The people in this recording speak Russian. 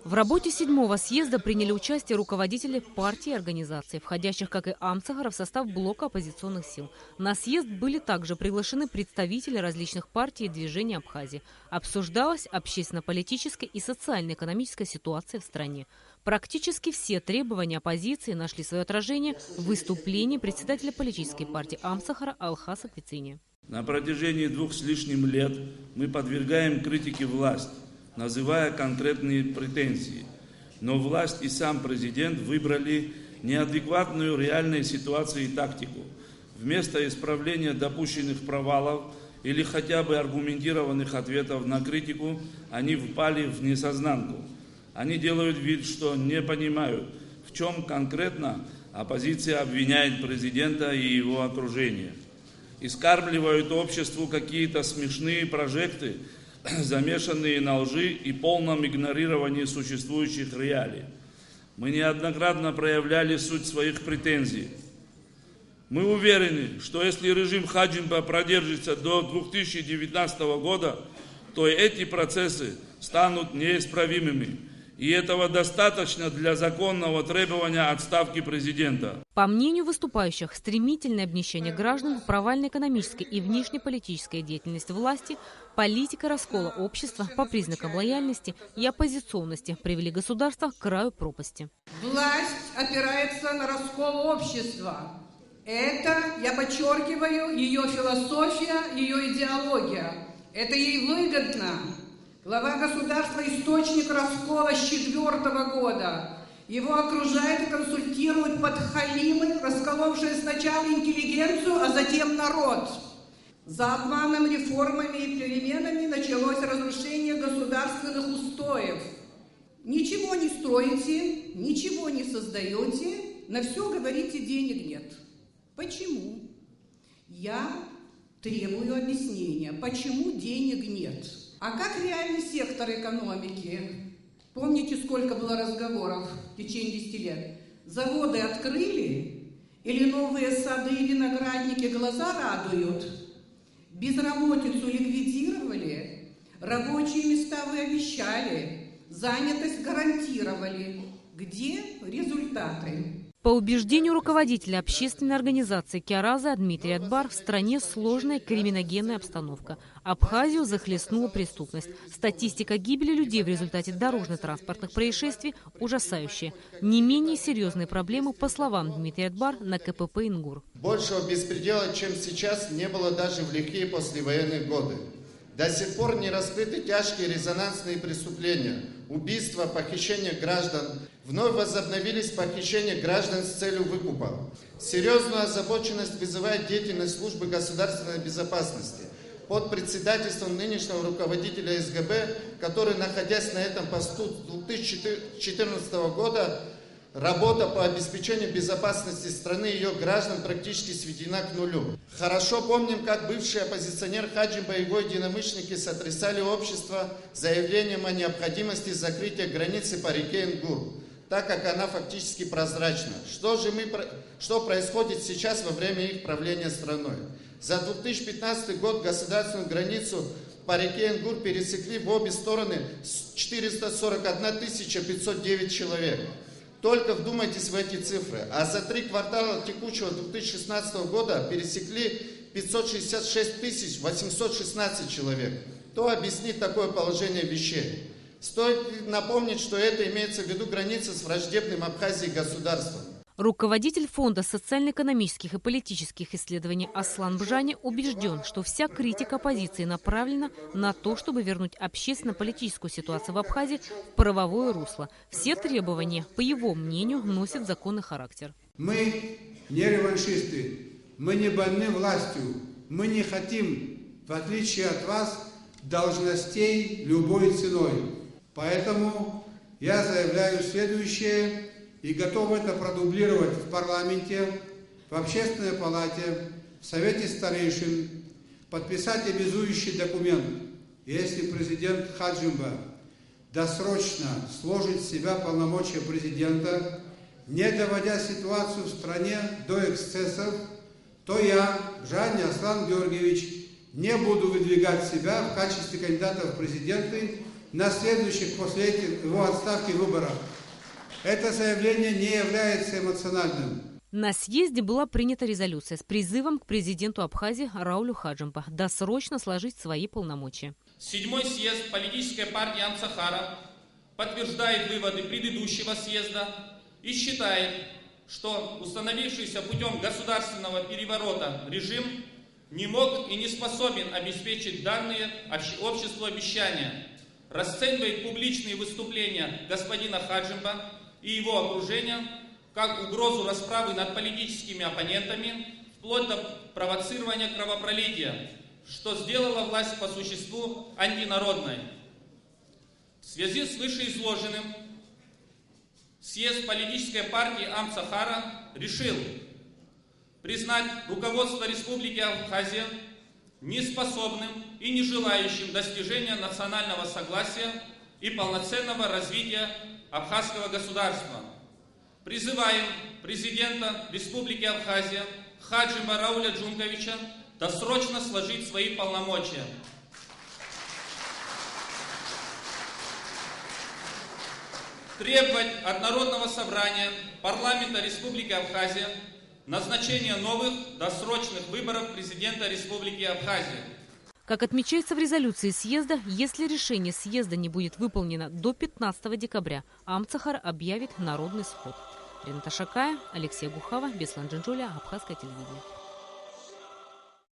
В работе 7-го съезда приняли участие руководители партий и организаций, входящих, как и Амцахара, в состав блока оппозиционных сил. На съезд были также приглашены представители различных партий и движений Абхазии. Обсуждалась общественно-политическая и социально-экономическая ситуация в стране. Практически все требования оппозиции нашли свое отражение в выступлении председателя политической партии Амцахара Алхаса Квицини. На протяжении 2 с лишним лет мы подвергаем критике власть, называя конкретные претензии. Но власть и сам президент выбрали неадекватную реальной ситуации и тактику. Вместо исправления допущенных провалов или хотя бы аргументированных ответов на критику, они впали в несознанку. Они делают вид, что не понимают, в чем конкретно оппозиция обвиняет президента и его окружение. Искармливают обществу какие-то смешные прожекты, замешанные на лжи и полном игнорировании существующих реалий. Мы неоднократно проявляли суть своих претензий. Мы уверены, что если режим Хаджимба продержится до 2019 года, то эти процессы станут неисправимыми. И этого достаточно для законного требования отставки президента. По мнению выступающих, стремительное обнищание граждан, провальная экономическая и внешнеполитическая деятельность власти, политика раскола общества по признакам лояльности и оппозиционности привели государство к краю пропасти. Власть опирается на раскол общества. Это, я подчеркиваю, ее философия, ее идеология. Это ей выгодно. Глава государства – источник раскола с 2004 года. Его окружают и консультируют подхалимы, расколовшие сначала интеллигенцию, а затем народ. За обманом, реформами и переменами началось разрушение государственных устоев. Ничего не строите, ничего не создаете, на все говорите денег нет. Почему? Я требую объяснения, почему денег нет. А как реальный сектор экономики? Помните, сколько было разговоров в течение 10 лет? Заводы открыли? Или новые сады и виноградники глаза радуют? Безработицу ликвидировали? Рабочие места вы обещали? Занятость гарантировали? Где результаты? По убеждению руководителя общественной организации Киараза Дмитрия Адбар, в стране сложная криминогенная обстановка. Абхазию захлестнула преступность. Статистика гибели людей в результате дорожно-транспортных происшествий ужасающая. Не менее серьезные проблемы, по словам Дмитрия Адбар, на КПП «Ингур». Большего беспредела, чем сейчас, не было даже в лихие послевоенные годы. До сих пор не раскрыты тяжкие резонансные преступления, убийства, похищения граждан. Вновь возобновились похищения граждан с целью выкупа. Серьезную озабоченность вызывает деятельность службы государственной безопасности под председательством нынешнего руководителя СГБ, который, находясь на этом посту с 2014 года, работа по обеспечению безопасности страны и ее граждан практически сведена к нулю. Хорошо помним, как бывший оппозиционер Хаджимба и его единомышленники сотрясали общество заявлением о необходимости закрытия границы по реке Ингур, так как она фактически прозрачна. Что происходит сейчас во время их правления страной? За 2015 год государственную границу по реке Ингур пересекли в обе стороны 441 509 человек. Только вдумайтесь в эти цифры. А за 3 квартала текущего 2016 года пересекли 566 816 человек. Кто объяснит такое положение вещей? Стоит напомнить, что это имеется в виду граница с враждебным Абхазией государством. Руководитель Фонда социально-экономических и политических исследований Аслан Бжани убежден, что вся критика оппозиции направлена на то, чтобы вернуть общественно-политическую ситуацию в Абхазии в правовое русло. Все требования, по его мнению, носят законный характер. Мы не реваншисты, мы не больны властью, мы не хотим, в отличие от вас, должностей любой ценой. Поэтому я заявляю следующее и готов это продублировать в парламенте, в общественной палате, в совете старейшин, подписать обязующий документ. Если президент Хаджимба досрочно сложит в себя полномочия президента, не доводя ситуацию в стране до эксцессов, то я, Бжани Аслан Георгиевич, не буду выдвигать себя в качестве кандидата в президенты на следующих после этих его отставки выборах. Это заявление не является эмоциональным. На съезде была принята резолюция с призывом к президенту Абхазии Раулю Хаджимба досрочно сложить свои полномочия. 7-й съезд политической партии Амцахара подтверждает выводы предыдущего съезда и считает, что установившийся путем государственного переворота режим не мог и не способен обеспечить данные обществу обещания, расценивает публичные выступления господина Хаджимба и его окружения как угрозу расправы над политическими оппонентами, вплоть до провоцирования кровопролития, что сделала власть по существу антинародной. В связи с вышеизложенным, съезд политической партии Амцахара решил признать руководство Республики Абхазия неспособным и не желающим достижения национального согласия и полноценного развития абхазского государства. Призываем президента Республики Абхазия Хаджимба Рауля Джумковича досрочно сложить свои полномочия. Требовать от Народного собрания парламента Республики Абхазия назначения новых досрочных выборов президента Республики Абхазия. Как отмечается в резолюции съезда, если решение съезда не будет выполнено до 15 декабря, Амцахар объявит народный сход. Рената Шакая, Алексей Гухава, Беслан Джинджуля, Абхазское телевидение.